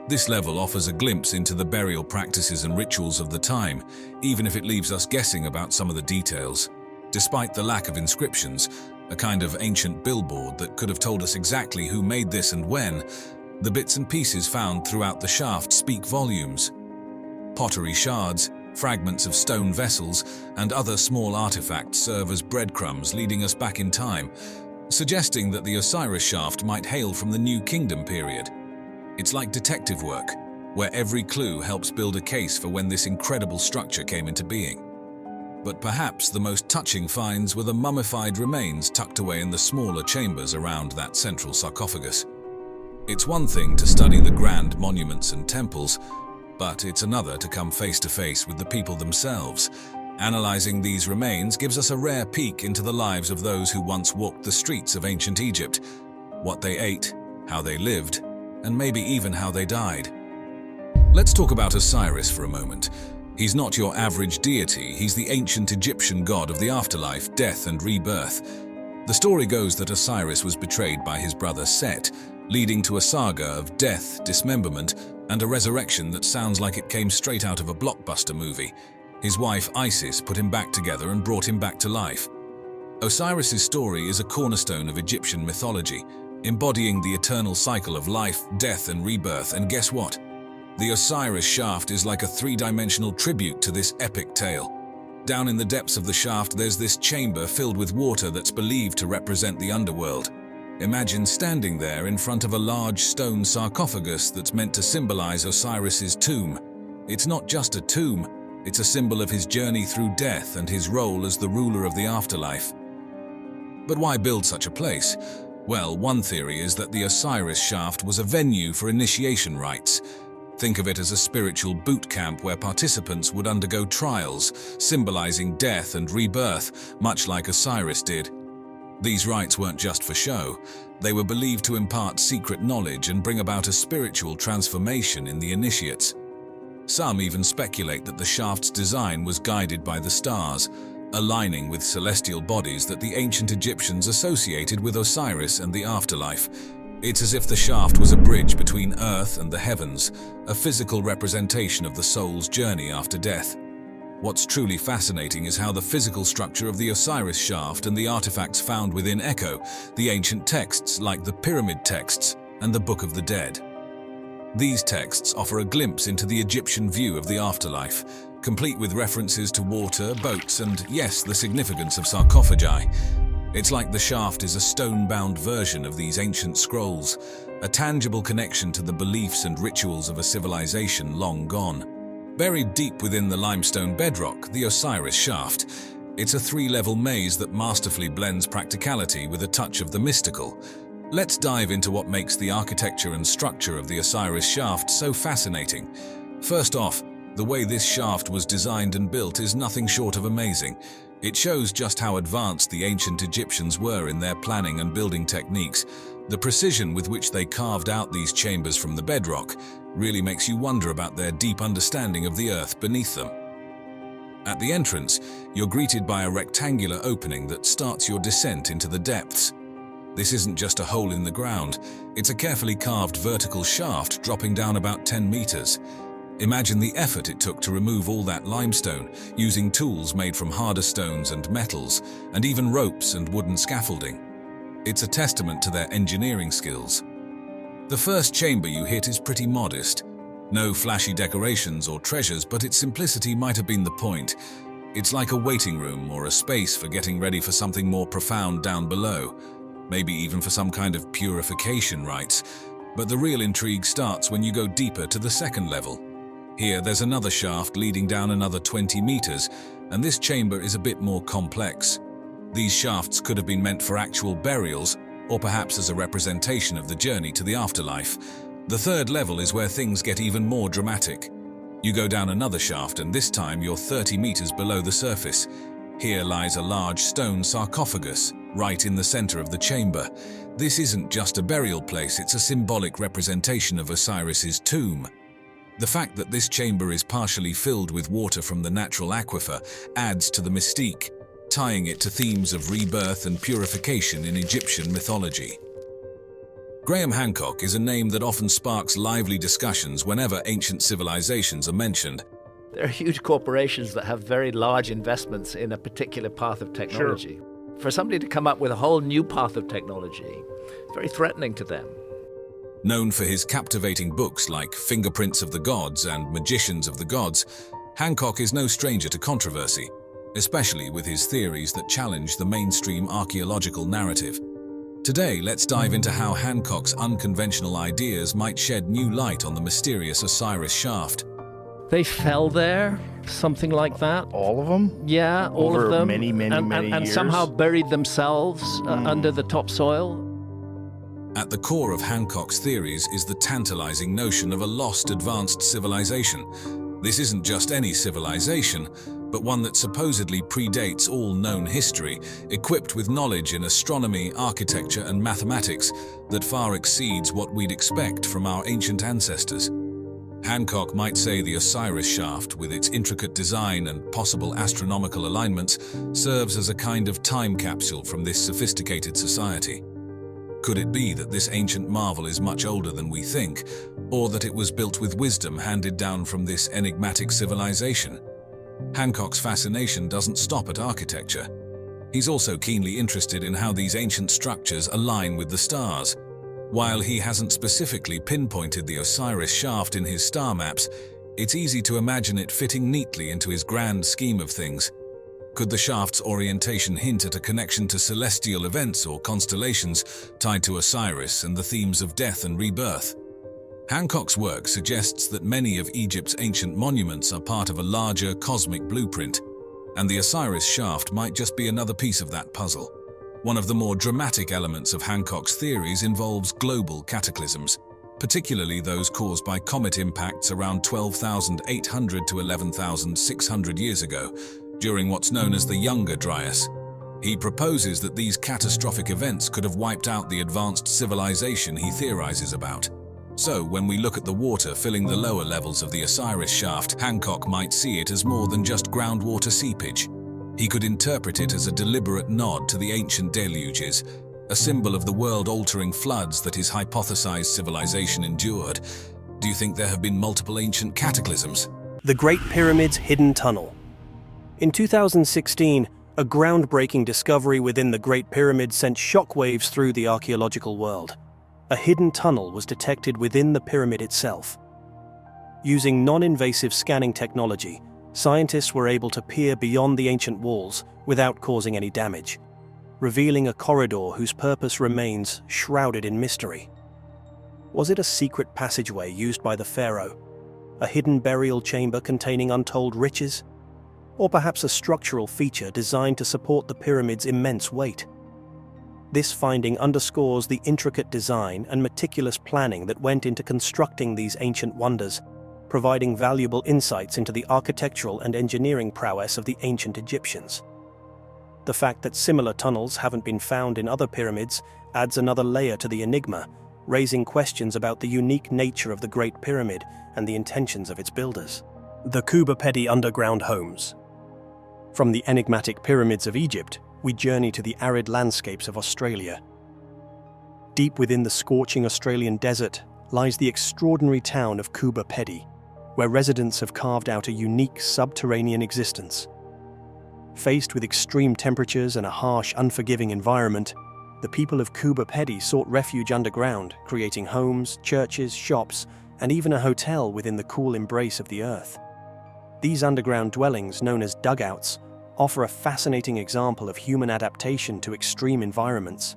This level offers a glimpse into the burial practices and rituals of the time, even if it leaves us guessing about some of the details. Despite the lack of inscriptions, a kind of ancient billboard that could have told us exactly who made this and when, the bits and pieces found throughout the shaft speak volumes. Pottery shards, fragments of stone vessels, and other small artifacts serve as breadcrumbs leading us back in time, suggesting that the Osiris shaft might hail from the New Kingdom period. It's like detective work, where every clue helps build a case for when this incredible structure came into being. But perhaps the most touching finds were the mummified remains tucked away in the smaller chambers around that central sarcophagus. It's one thing to study the grand monuments and temples, but it's another to come face to face with the people themselves. Analyzing these remains gives us a rare peek into the lives of those who once walked the streets of ancient Egypt, what they ate, how they lived, and maybe even how they died. Let's talk about Osiris for a moment. He's not your average deity, he's the ancient Egyptian god of the afterlife, death, and rebirth. The story goes that Osiris was betrayed by his brother Set, leading to a saga of death, dismemberment, and a resurrection that sounds like it came straight out of a blockbuster movie. His wife Isis put him back together and brought him back to life. Osiris's story is a cornerstone of Egyptian mythology, embodying the eternal cycle of life, death, and rebirth. And guess what? The Osiris shaft is like a 3-dimensional tribute to this epic tale. Down in the depths of the shaft, there's this chamber filled with water that's believed to represent the underworld. Imagine standing there in front of a large stone sarcophagus that's meant to symbolize Osiris's tomb. It's not just a tomb, it's a symbol of his journey through death and his role as the ruler of the afterlife. But why build such a place? Well, one theory is that the Osiris shaft was a venue for initiation rites. Think of it as a spiritual boot camp where participants would undergo trials, symbolizing death and rebirth, much like Osiris did. These rites weren't just for show. They were believed to impart secret knowledge and bring about a spiritual transformation in the initiates. Some even speculate that the shaft's design was guided by the stars, aligning with celestial bodies that the ancient Egyptians associated with Osiris and the afterlife. It's as if the shaft was a bridge between Earth and the heavens, a physical representation of the soul's journey after death. What's truly fascinating is how the physical structure of the Osiris shaft and the artifacts found within echo the ancient texts like the pyramid texts and the Book of the Dead. These texts offer a glimpse into the Egyptian view of the afterlife, complete with references to water, boats, and, yes, the significance of sarcophagi. It's like the shaft is a stone-bound version of these ancient scrolls, a tangible connection to the beliefs and rituals of a civilization long gone. Buried deep within the limestone bedrock, the Osiris shaft, it's a three-level maze that masterfully blends practicality with a touch of the mystical. Let's dive into what makes the architecture and structure of the Osiris shaft so fascinating. First off, the way this shaft was designed and built is nothing short of amazing. It shows just how advanced the ancient Egyptians were in their planning and building techniques. The precision with which they carved out these chambers from the bedrock really makes you wonder about their deep understanding of the earth beneath them. At the entrance, you're greeted by a rectangular opening that starts your descent into the depths. This isn't just a hole in the ground, it's a carefully carved vertical shaft dropping down about 10 meters. Imagine the effort it took to remove all that limestone, using tools made from harder stones and metals, and even ropes and wooden scaffolding. It's a testament to their engineering skills. The first chamber you hit is pretty modest. No flashy decorations or treasures, but its simplicity might have been the point. It's like a waiting room or a space for getting ready for something more profound down below. Maybe even for some kind of purification rites. But the real intrigue starts when you go deeper to the second level. Here, there's another shaft leading down another 20 meters, and this chamber is a bit more complex. These shafts could have been meant for actual burials, or perhaps as a representation of the journey to the afterlife. The third level is where things get even more dramatic. You go down another shaft, and this time you're 30 meters below the surface. Here lies a large stone sarcophagus, right in the center of the chamber. This isn't just a burial place, it's a symbolic representation of Osiris's tomb. The fact that this chamber is partially filled with water from the natural aquifer adds to the mystique, tying it to themes of rebirth and purification in Egyptian mythology. Graham Hancock is a name that often sparks lively discussions whenever ancient civilizations are mentioned. There are huge corporations that have very large investments in a particular path of technology. Sure. For somebody to come up with a whole new path of technology, it's very threatening to them. Known for his captivating books like Fingerprints of the Gods and Magicians of the Gods, Hancock is no stranger to controversy, especially with his theories that challenge the mainstream archaeological narrative. Today, let's dive into how Hancock's unconventional ideas might shed new light on the mysterious Osiris shaft. They fell there, something like that. All of them? Yeah, all Over of them. many and years? somehow buried themselves under the topsoil. At the core of Hancock's theories is the tantalizing notion of a lost advanced civilization. This isn't just any civilization, but one that supposedly predates all known history, equipped with knowledge in astronomy, architecture, and mathematics that far exceeds what we'd expect from our ancient ancestors. Hancock might say the Osiris shaft, with its intricate design and possible astronomical alignments, serves as a kind of time capsule from this sophisticated society. Could it be that this ancient marvel is much older than we think, or that it was built with wisdom handed down from this enigmatic civilization? Hancock's fascination doesn't stop at architecture. He's also keenly interested in how these ancient structures align with the stars. While he hasn't specifically pinpointed the Osiris shaft in his star maps, it's easy to imagine it fitting neatly into his grand scheme of things. Could the shaft's orientation hint at a connection to celestial events or constellations tied to Osiris and the themes of death and rebirth? Hancock's work suggests that many of Egypt's ancient monuments are part of a larger cosmic blueprint, and the Osiris shaft might just be another piece of that puzzle. One of the more dramatic elements of Hancock's theories involves global cataclysms, particularly those caused by comet impacts around 12,800 to 11,600 years ago, during what's known as the Younger Dryas. He proposes that these catastrophic events could have wiped out the advanced civilization he theorizes about. So, when we look at the water filling the lower levels of the Osiris shaft, Hancock might see it as more than just groundwater seepage. He could interpret it as a deliberate nod to the ancient deluges, a symbol of the world-altering floods that his hypothesized civilization endured. Do you think there have been multiple ancient cataclysms? The Great Pyramid's hidden tunnel. In 2016, a groundbreaking discovery within the Great Pyramid sent shockwaves through the archaeological world. A hidden tunnel was detected within the pyramid itself. Using non-invasive scanning technology, scientists were able to peer beyond the ancient walls without causing any damage, revealing a corridor whose purpose remains shrouded in mystery. Was it a secret passageway used by the pharaoh? A hidden burial chamber containing untold riches? Or perhaps a structural feature designed to support the pyramid's immense weight? This finding underscores the intricate design and meticulous planning that went into constructing these ancient wonders, providing valuable insights into the architectural and engineering prowess of the ancient Egyptians. The fact that similar tunnels haven't been found in other pyramids adds another layer to the enigma, raising questions about the unique nature of the Great Pyramid and the intentions of its builders. The Kubapedi underground homes. From the enigmatic pyramids of Egypt, we journey to the arid landscapes of Australia. Deep within the scorching Australian desert lies the extraordinary town of Kubapedi, where residents have carved out a unique subterranean existence. Faced with extreme temperatures and a harsh, unforgiving environment, the people of Kubapedi sought refuge underground, creating homes, churches, shops, and even a hotel within the cool embrace of the earth. These underground dwellings, known as dugouts, offer a fascinating example of human adaptation to extreme environments.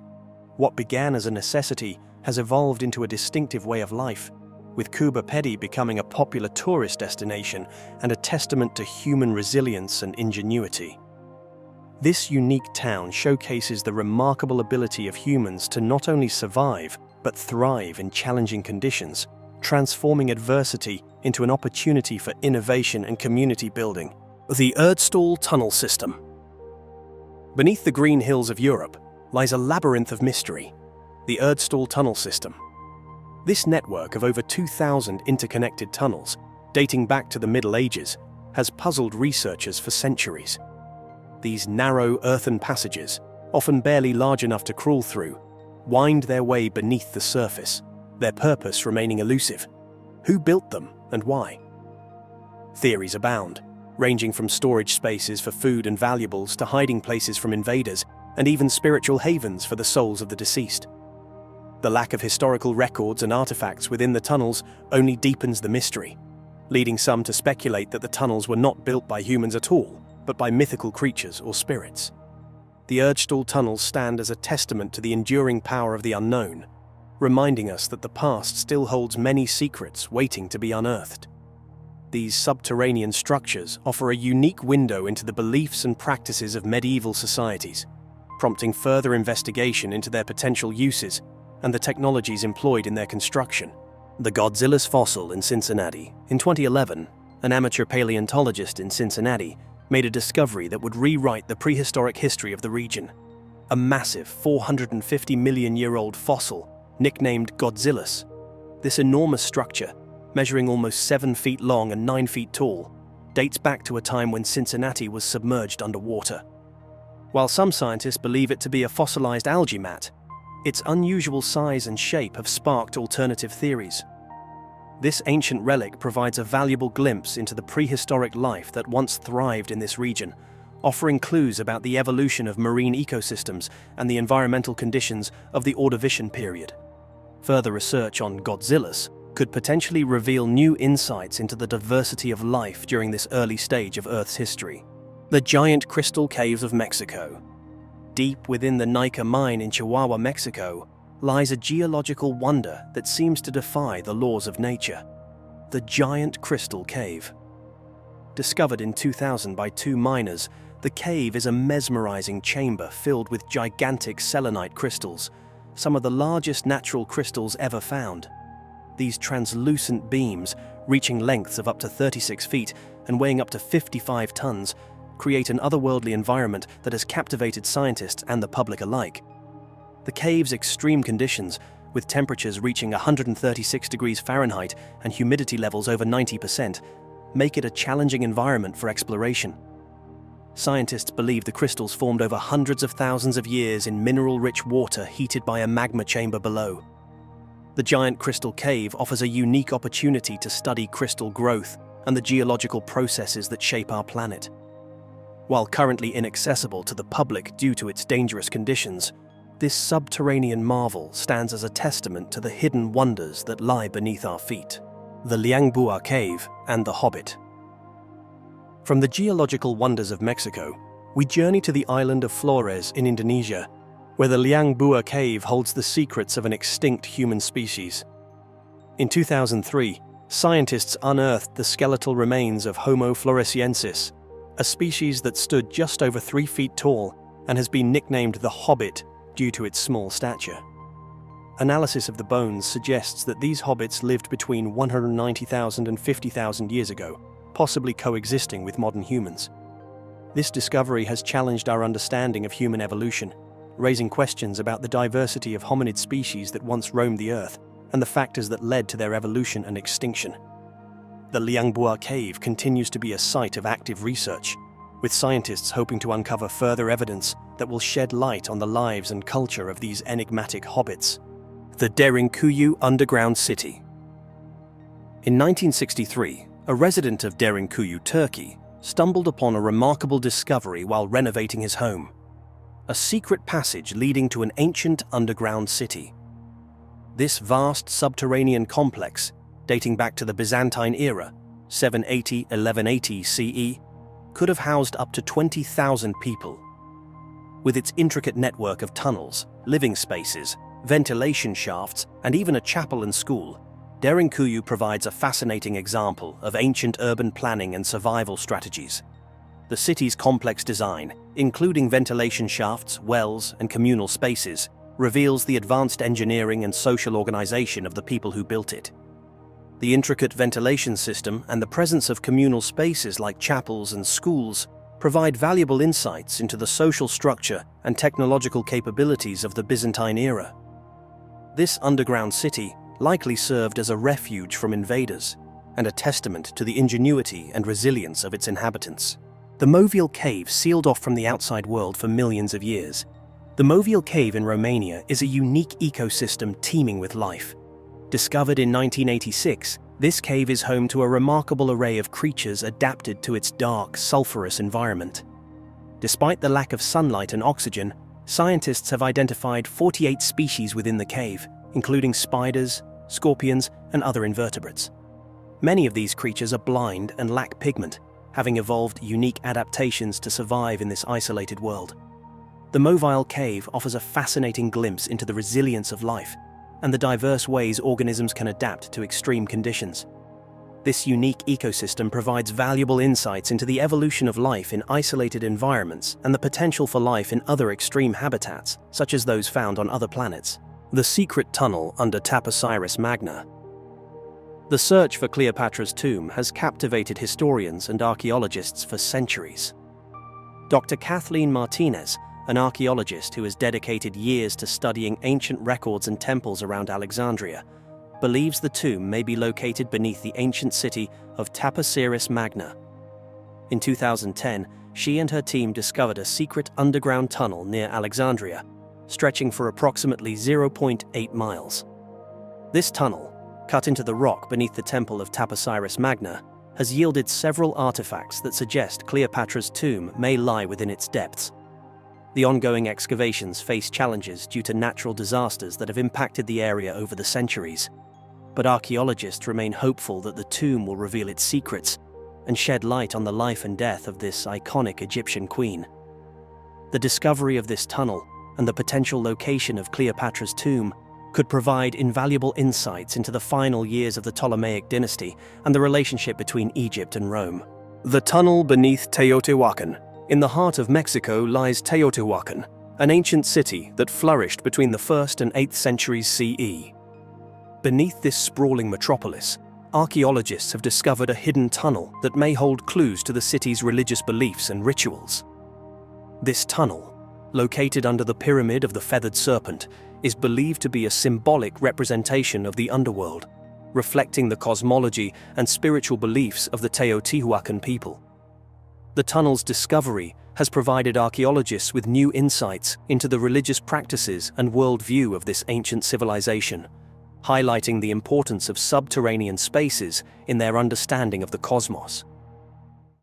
What began as a necessity has evolved into a distinctive way of life, with Kubapedi becoming a popular tourist destination and a testament to human resilience and ingenuity. This unique town showcases the remarkable ability of humans to not only survive, but thrive in challenging conditions, transforming adversity into an opportunity for innovation and community building. The Erdstall Tunnel System. Beneath the green hills of Europe lies a labyrinth of mystery, the Erdstall Tunnel System. This network of over 2,000 interconnected tunnels, dating back to the Middle Ages, has puzzled researchers for centuries. These narrow earthen passages, often barely large enough to crawl through, wind their way beneath the surface, their purpose remaining elusive. Who built them and why? Theories abound, ranging from storage spaces for food and valuables to hiding places from invaders, and even spiritual havens for the souls of the deceased. The lack of historical records and artifacts within the tunnels only deepens the mystery, leading some to speculate that the tunnels were not built by humans at all, but by mythical creatures or spirits. The Erdstall tunnels stand as a testament to the enduring power of the unknown, reminding us that the past still holds many secrets waiting to be unearthed. These subterranean structures offer a unique window into the beliefs and practices of medieval societies, prompting further investigation into their potential uses and the technologies employed in their construction. The Godzilla's fossil in Cincinnati. In 2011, an amateur paleontologist in Cincinnati made a discovery that would rewrite the prehistoric history of the region. A massive 450 million-year-old fossil, nicknamed Godzilla's. This enormous structure, measuring almost 7 feet long and 9 feet tall, dates back to a time when Cincinnati was submerged underwater. While some scientists believe it to be a fossilized algae mat, its unusual size and shape have sparked alternative theories. This ancient relic provides a valuable glimpse into the prehistoric life that once thrived in this region, offering clues about the evolution of marine ecosystems and the environmental conditions of the Ordovician period. Further research on Godzilla's could potentially reveal new insights into the diversity of life during this early stage of Earth's history. The giant crystal caves of Mexico. Deep within the Nika mine in Chihuahua, Mexico, lies a geological wonder that seems to defy the laws of nature. The giant crystal cave. Discovered in 2000 by 2 miners, the cave is a mesmerizing chamber filled with gigantic selenite crystals, some of the largest natural crystals ever found. These translucent beams, reaching lengths of up to 36 feet and weighing up to 55 tons, create an otherworldly environment that has captivated scientists and the public alike. The cave's extreme conditions, with temperatures reaching 136 degrees Fahrenheit and humidity levels over 90%, make it a challenging environment for exploration. Scientists believe the crystals formed over hundreds of thousands of years in mineral-rich water heated by a magma chamber below. The giant crystal cave offers a unique opportunity to study crystal growth and the geological processes that shape our planet. While currently inaccessible to the public due to its dangerous conditions, this subterranean marvel stands as a testament to the hidden wonders that lie beneath our feet: the Liangbua Cave and the Hobbit. From the geological wonders of Mexico, we journey to the island of Flores in Indonesia, where the Liangbua Cave holds the secrets of an extinct human species. In 2003, scientists unearthed the skeletal remains of Homo floresiensis, a species that stood just over 3 feet tall and has been nicknamed the Hobbit due to its small stature. Analysis of the bones suggests that these hobbits lived between 190,000 and 50,000 years ago, possibly coexisting with modern humans. This discovery has challenged our understanding of human evolution, raising questions about the diversity of hominid species that once roamed the Earth and the factors that led to their evolution and extinction. The Liangbua Cave continues to be a site of active research, with scientists hoping to uncover further evidence that will shed light on the lives and culture of these enigmatic hobbits. The Derinkuyu Underground City. In 1963, a resident of Derinkuyu, Turkey, stumbled upon a remarkable discovery while renovating his home: a secret passage leading to an ancient underground city. This vast subterranean complex, dating back to the Byzantine era, 780–1180 CE, could have housed up to 20,000 people. With its intricate network of tunnels, living spaces, ventilation shafts, and even a chapel and school, Derinkuyu provides a fascinating example of ancient urban planning and survival strategies. The city's complex design, including ventilation shafts, wells, and communal spaces, reveals the advanced engineering and social organization of the people who built it. The intricate ventilation system and the presence of communal spaces like chapels and schools provide valuable insights into the social structure and technological capabilities of the Byzantine era. This underground city likely served as a refuge from invaders and a testament to the ingenuity and resilience of its inhabitants. The Movial Cave sealed off from the outside world for millions of years. The Movial Cave in Romania is a unique ecosystem teeming with life. Discovered in 1986, this cave is home to a remarkable array of creatures adapted to its dark, sulfurous environment. Despite the lack of sunlight and oxygen, scientists have identified 48 species within the cave, including spiders, scorpions, and other invertebrates. Many of these creatures are blind and lack pigment, having evolved unique adaptations to survive in this isolated world. The Mobile Cave offers a fascinating glimpse into the resilience of life and the diverse ways organisms can adapt to extreme conditions. This unique ecosystem provides valuable insights into the evolution of life in isolated environments and the potential for life in other extreme habitats, such as those found on other planets. The secret tunnel under Osiris Magna. The search for Cleopatra's tomb has captivated historians and archaeologists for centuries. Dr. Kathleen Martinez, an archaeologist who has dedicated years to studying ancient records and temples around Alexandria, believes the tomb may be located beneath the ancient city of Osiris Magna. In 2010, she and her team discovered a secret underground tunnel near Alexandria, stretching for approximately 0.8 miles. This tunnel, cut into the rock beneath the temple of Osiris Magna, has yielded several artifacts that suggest Cleopatra's tomb may lie within its depths. The ongoing excavations face challenges due to natural disasters that have impacted the area over the centuries, but archaeologists remain hopeful that the tomb will reveal its secrets and shed light on the life and death of this iconic Egyptian queen. The discovery of this tunnel and the potential location of Cleopatra's tomb could provide invaluable insights into the final years of the Ptolemaic dynasty and the relationship between Egypt and Rome. The tunnel beneath Teotihuacan. In the heart of Mexico lies Teotihuacan, an ancient city that flourished between the 1st and 8th centuries CE. Beneath this sprawling metropolis, archaeologists have discovered a hidden tunnel that may hold clues to the city's religious beliefs and rituals. This tunnel, located under the Pyramid of the Feathered Serpent, is believed to be a symbolic representation of the underworld, reflecting the cosmology and spiritual beliefs of the Teotihuacan people. The tunnel's discovery has provided archaeologists with new insights into the religious practices and worldview of this ancient civilization, highlighting the importance of subterranean spaces in their understanding of the cosmos.